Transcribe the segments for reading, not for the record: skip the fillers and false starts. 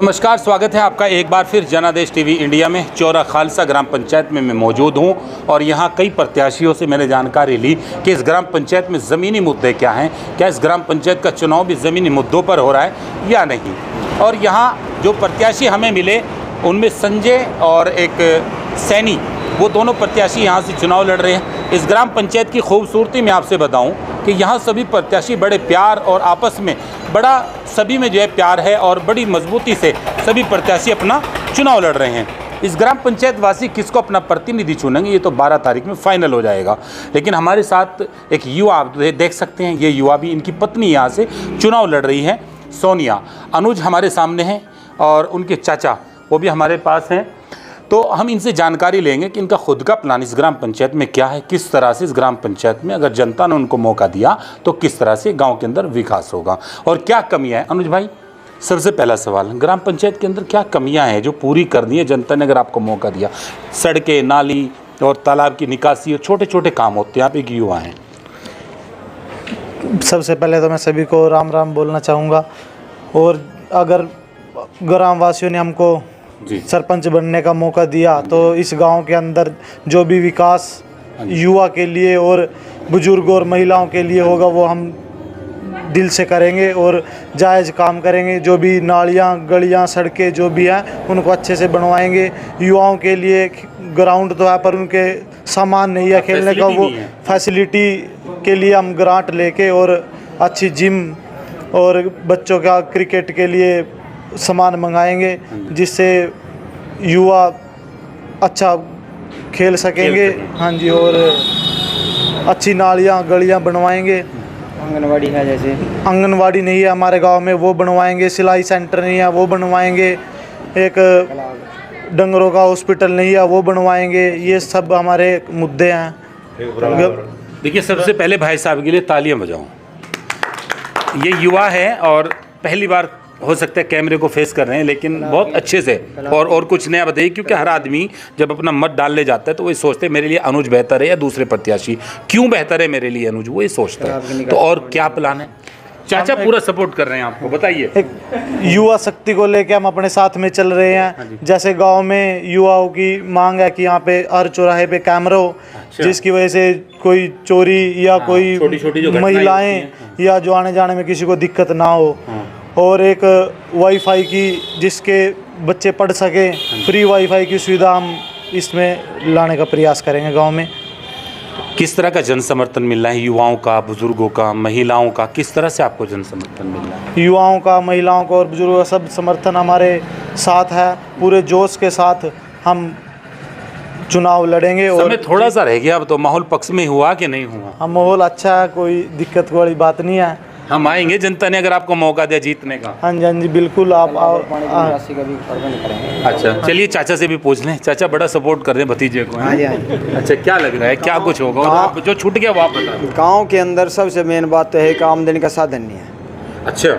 नमस्कार, स्वागत है आपका एक बार फिर जनादेश टीवी इंडिया में। चौरा खालसा ग्राम पंचायत में मैं मौजूद हूं और यहां कई प्रत्याशियों से मैंने जानकारी ली कि इस ग्राम पंचायत में ज़मीनी मुद्दे क्या हैं, क्या इस ग्राम पंचायत का चुनाव भी ज़मीनी मुद्दों पर हो रहा है या नहीं। और यहां जो प्रत्याशी हमें मिले उनमें संजय और एक सैनी, वो दोनों प्रत्याशी यहाँ से चुनाव लड़ रहे हैं। इस ग्राम पंचायत की खूबसूरती मैं आपसे बताऊं कि यहाँ सभी प्रत्याशी बड़े प्यार और आपस में बड़ा सभी में जो है प्यार है और बड़ी मजबूती से सभी प्रत्याशी अपना चुनाव लड़ रहे हैं। इस ग्राम पंचायत वासी किसको अपना प्रतिनिधि चुनेंगे ये तो 12 तारीख में फाइनल हो जाएगा। लेकिन हमारे साथ एक युवा आप देख सकते हैं, ये युवा भी, इनकी पत्नी यहाँ से चुनाव लड़ रही है, सोनिया। अनुज हमारे सामने हैं और उनके चाचा वो भी हमारे पास हैं। तो हम इनसे जानकारी लेंगे कि इनका खुद का प्लान इस ग्राम पंचायत में क्या है, किस तरह से इस ग्राम पंचायत में अगर जनता ने उनको मौका दिया तो किस तरह से गांव के अंदर विकास होगा और क्या कमियां हैं। अनुज भाई, सबसे पहला सवाल, ग्राम पंचायत के अंदर क्या कमियां हैं जो पूरी करनी है जनता ने अगर आपको मौका दिया। सड़कें, नाली और तालाब की निकासी और छोटे छोटे काम होते हैं, आप एक युवा हैं। सबसे पहले तो मैं सभी को राम राम बोलना चाहूँगा। और अगर ग्रामवासियों ने हमको सरपंच बनने का मौका दिया तो इस गांव के अंदर जो भी विकास युवा के लिए और बुजुर्ग और महिलाओं के लिए होगा वो हम दिल से करेंगे और जायज़ काम करेंगे। जो भी नालियाँ, गलियाँ, सड़कें जो भी हैं उनको अच्छे से बनवाएंगे। युवाओं के लिए ग्राउंड तो है पर उनके सामान नहीं है खेलने का, वो फैसिलिटी के लिए हम ग्रांट लेके और अच्छी जिम और बच्चों का क्रिकेट के लिए सामान मंगाएंगे जिससे युवा अच्छा खेल सकेंगे। हाँ जी, और अच्छी नालियाँ, गलियाँ बनवाएंगे। आंगनवाड़ी है, जैसे आंगनवाड़ी नहीं है हमारे गांव में, वो बनवाएंगे। सिलाई सेंटर नहीं है, वो बनवाएंगे। एक डंगरों का हॉस्पिटल नहीं है, वो बनवाएंगे। ये सब हमारे मुद्दे हैं। देखिए, सबसे पहले भाई साहब के लिए तालियां बजाऊं। ये युवा है और पहली बार हो सकता है कैमरे को फेस कर रहे हैं, लेकिन बहुत अच्छे से और कुछ नया बताइए, क्योंकि हर आदमी जब अपना मत डालने जाता है तो वही सोचते हैं मेरे लिए अनुज बेहतर है या दूसरे प्रत्याशी, क्यों बेहतर है मेरे लिए अनुज, वो ये सोचता है। तो और क्या प्लान है? चाचा पूरा सपोर्ट कर रहे हैं आपको, बताइए। एक युवा शक्ति को लेके हम अपने साथ में चल रहे हैं। जैसे गांव में युवाओं की मांग है कि यहाँ पे हर चौराहे पे कैमरा हो, जिसकी वजह से कोई चोरी या कोई छोटी महिलाएं या जो आने जाने में किसी को दिक्कत ना हो। और एक वाईफाई की, जिसके बच्चे पढ़ सके, फ्री वाईफाई की सुविधा हम इसमें लाने का प्रयास करेंगे गांव में। किस तरह का जन समर्थन मिल रहा है युवाओं का, बुजुर्गों का, महिलाओं का, किस तरह से आपको जन समर्थन मिल रहा है? युवाओं का, महिलाओं का और बुजुर्गों का सब समर्थन हमारे साथ है। पूरे जोश के साथ हम चुनाव लड़ेंगे। और थोड़ा सा रह गया, अब तो माहौल पक्ष में हुआ कि नहीं हुआ? हम माहौल अच्छा है, कोई दिक्कत वाली बात नहीं है। हम आएंगे, जनता ने अगर आपको मौका दिया जीतने का। हाँ जी, हाँ जी, बिल्कुल। आप राशि का भी प्रबंध करेंगे। अच्छा, चलिए चाचा से भी पूछ लें। चाचा बड़ा सपोर्ट कर रहे हैं भतीजे को। हाँ जी, हाँ। अच्छा, क्या लग रहा है, क्या कुछ होगा? और जो छूट गया वो आप बता। गांव के अंदर सबसे मेन बात तो है कि आमदनी का साधन नहीं है। अच्छा,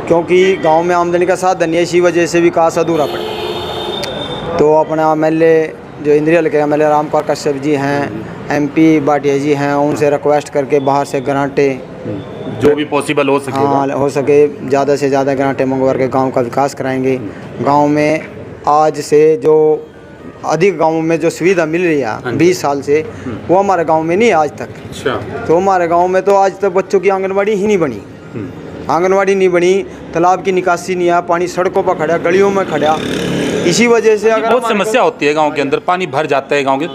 क्योंकि गांव में आमदनी का साधन नहीं है, इसी वजह से विकास अधूरा पड़ा। तो अपना एमएलए जो इंद्रिया हल्के एमएलए रामपाल कश्यप जी हैं, एमपी भाटिया जी हैं, उनसे रिक्वेस्ट करके बाहर से ग्रांटें जो भी पॉसिबल हो सके, हाँ हो सके ज़्यादा से ज़्यादा ग्रांटें मंगवा के गांव का विकास कराएंगे। गांव में आज से जो अधिक गांवों में जो सुविधा मिल रही है 20 साल से, वो हमारे गांव में नहीं है आज तक। अच्छा, तो हमारे गांव में तो आज तक बच्चों की आंगनवाड़ी ही नहीं बनी। आंगनवाड़ी नहीं बनी, तालाब की निकासी नहीं है, पानी सड़कों पर खड़ा, गलियों में खड़ा। इसी वजह से अगर बहुत समस्या होती है गाँव के अंदर, पानी भर जाता है गाँव के।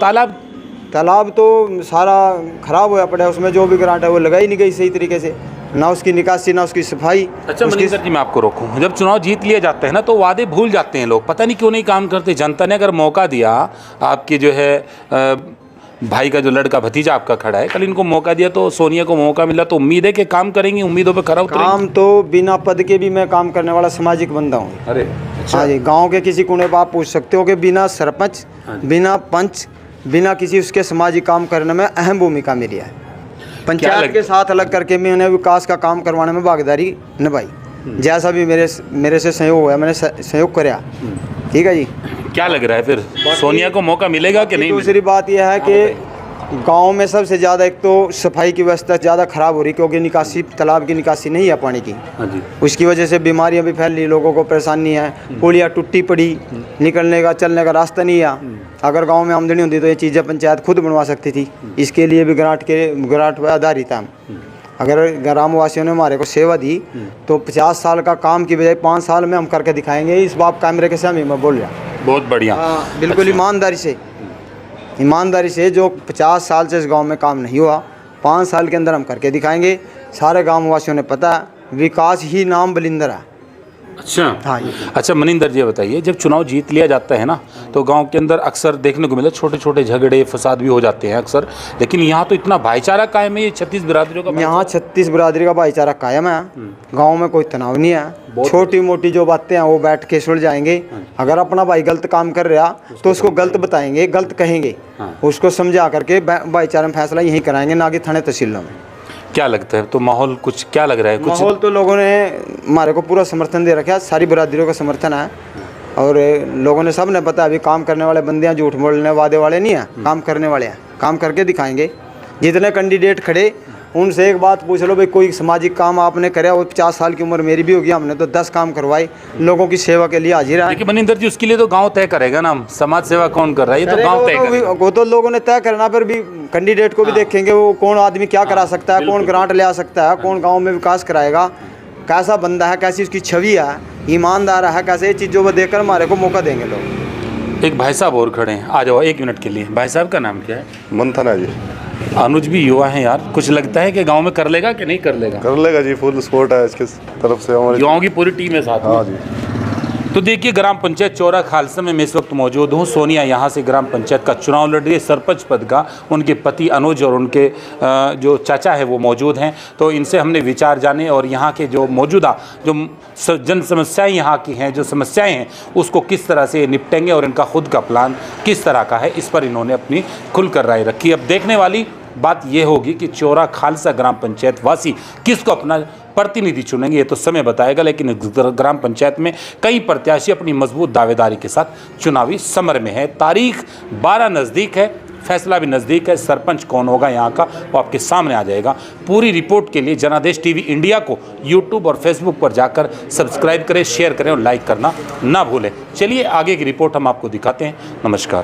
तालाब तो सारा खराब होया पड़ा है, उसमें जो भी ग्रांट है वो लगाई नहीं गई सही तरीके से, ना उसकी निकासी ना उसकी सफाई। अच्छा मनिंदर जी, मैं आपको रोकूं, जब चुनाव जीत लिए जाते हैं ना तो वादे भूल जाते हैं लोग, पता नहीं क्यों नहीं काम करते। जनता ने अगर मौका दिया, आपके जो है भाई का जो लड़का भतीजा आपका खड़ा है, कल इनको मौका दिया तो सोनिया को मौका मिला, तो उम्मीद है कि काम करेंगे, उम्मीदों पे खरा उतरेंगे। काम तो बिना पद के भी मैं काम करने वाला सामाजिक बंदा हूँ। अरे अच्छा। हाँ जी, गाँव के किसी कोने पर आप पूछ सकते हो कि बिना सरपंच, बिना पंच, बिना किसी उसके सामाजिक काम करने में अहम भूमिका मेरी है। पंचायत के साथ अलग करके मैंने विकास का काम करवाने में भागीदारी निभाई। जैसा भी मेरे से सहयोग हुआ, मैंने सहयोग कराया। ठीक है जी। क्या लग रहा है फिर सोनिया को मौका मिलेगा कि नहीं? दूसरी बात यह है कि गांव में सबसे ज़्यादा एक तो सफाई की व्यवस्था ज़्यादा ख़राब हो रही, क्योंकि निकासी तालाब की निकासी नहीं है पानी की। हाँ जी। उसकी वजह से बीमारियां भी फैल रही, लोगों को परेशानी है। पुलिया टूटी पड़ी, निकलने का चलने का रास्ता नहीं है। अगर गांव में आमदनी होती तो ये चीज़ें पंचायत खुद बनवा सकती थी। इसके लिए भी ग्रांट पर आधारित है। अगर ग्रामवासियों ने हमारे को सेवा दी तो 50 साल का काम की बजाय 5 साल में हम करके दिखाएंगे। इस बात कैमरे के सामने मैं बोल रहा हूँ। बहुत बढ़िया। बिल्कुल ईमानदारी से जो 50 साल से इस गांव में काम नहीं हुआ, 5 साल के अंदर हम करके दिखाएंगे। सारे गांव वासियों ने पता है, विकास ही नाम बलिंदर है। अच्छा। हाँ। अच्छा मनिंदर जी बताइए, जब चुनाव जीत लिया जाता है ना तो गांव के अंदर अक्सर देखने को मिला छोटे छोटे झगड़े फसाद भी हो जाते हैं अक्सर, लेकिन यहाँ तो इतना भाईचारा कायम है। ये 36 बिरादरियों का यहाँ 36 बिरादरी का भाईचारा कायम है। गांव में कोई तनाव नहीं है। छोटी मोटी जो बातें हैं वो बैठ के सुलझ जाएंगे। अगर अपना भाई गलत काम कर रहा तो उसको गलत बताएंगे, गलत कहेंगे, उसको समझा करके भाईचारा में फैसला यहीं कराएंगे, ना कि थाने तहसीलों में। क्या लगता है तो माहौल कुछ क्या लग रहा है? कुछ माहौल तो लोगों ने हमारे को पूरा समर्थन दे रखा है, सारी बिरादरियों का समर्थन है। और लोगों ने सब ने पता है, अभी काम करने वाले बंदे हैं, झूठ बोलने वादे वाले नहीं हैं, काम करने वाले हैं, काम करके दिखाएंगे। जितने कैंडिडेट खड़े उनसे एक बात पूछ लो भाई, कोई सामाजिक काम आपने करे? वो 50 साल की उम्र मेरी भी होगी, हमने तो 10 काम करवाए, लोगों की सेवा के लिए हाजिर है। देखिए मनिंदर जी, उसके लिए तो गांव तय करेगा ना, समाज सेवा कौन कर रहा है, ये तो गांव तय करेगा। वो तो लोगों ने तय करना, पर भी कैंडिडेट को भी देखेंगे वो कौन आदमी क्या करा सकता है, कौन ग्रांट ले आ सकता है, कौन गाँव में विकास कराएगा, कैसा बंदा है, कैसी उसकी छवि है, ईमानदार है, कैसे ये चीज़ों को देखकर हमारे को मौका देंगे लोग। एक भाई साहब और खड़े हैं, आ जाओ 1 मिनट के लिए। भाई साहब का नाम क्या है? मंथन जी। अनुज भी युवा हैं यार, कुछ लगता है कि गांव में कर लेगा कि नहीं कर लेगा? कर लेगा जी, फुल सपोर्ट है इसके तरफ से हमारे। युवाओं की पूरी टीम है साथ में। हाँ जी। तो देखिए ग्राम पंचायत चौरा खालसा में मैं इस वक्त मौजूद हूँ। सोनिया यहाँ से ग्राम पंचायत का चुनाव लड़ रही है, सरपंच पद का। उनके पति अनुज और उनके जो चाचा है वो मौजूद हैं। तो इनसे हमने विचार जाने और यहाँ के जो मौजूदा जो जन समस्याएं यहाँ की हैं, जो समस्याएं हैं, उसको किस तरह से निपटेंगे और इनका खुद का प्लान किस तरह का है, इस पर इन्होंने अपनी खुलकर राय रखी। अब देखने वाली बात यह होगी कि चौरा खालसा ग्राम पंचायत वासी किसको अपना प्रतिनिधि चुनेंगे, ये तो समय बताएगा। लेकिन ग्राम पंचायत में कई प्रत्याशी अपनी मजबूत दावेदारी के साथ चुनावी समर में है। तारीख 12 नज़दीक है, फैसला भी नज़दीक है। सरपंच कौन होगा यहाँ का वो आपके सामने आ जाएगा। पूरी रिपोर्ट के लिए जनादेश टीवी इंडिया को यूट्यूब और फेसबुक पर जाकर सब्सक्राइब करें, शेयर करें और लाइक करना ना भूलें। चलिए आगे की रिपोर्ट हम आपको दिखाते हैं। नमस्कार।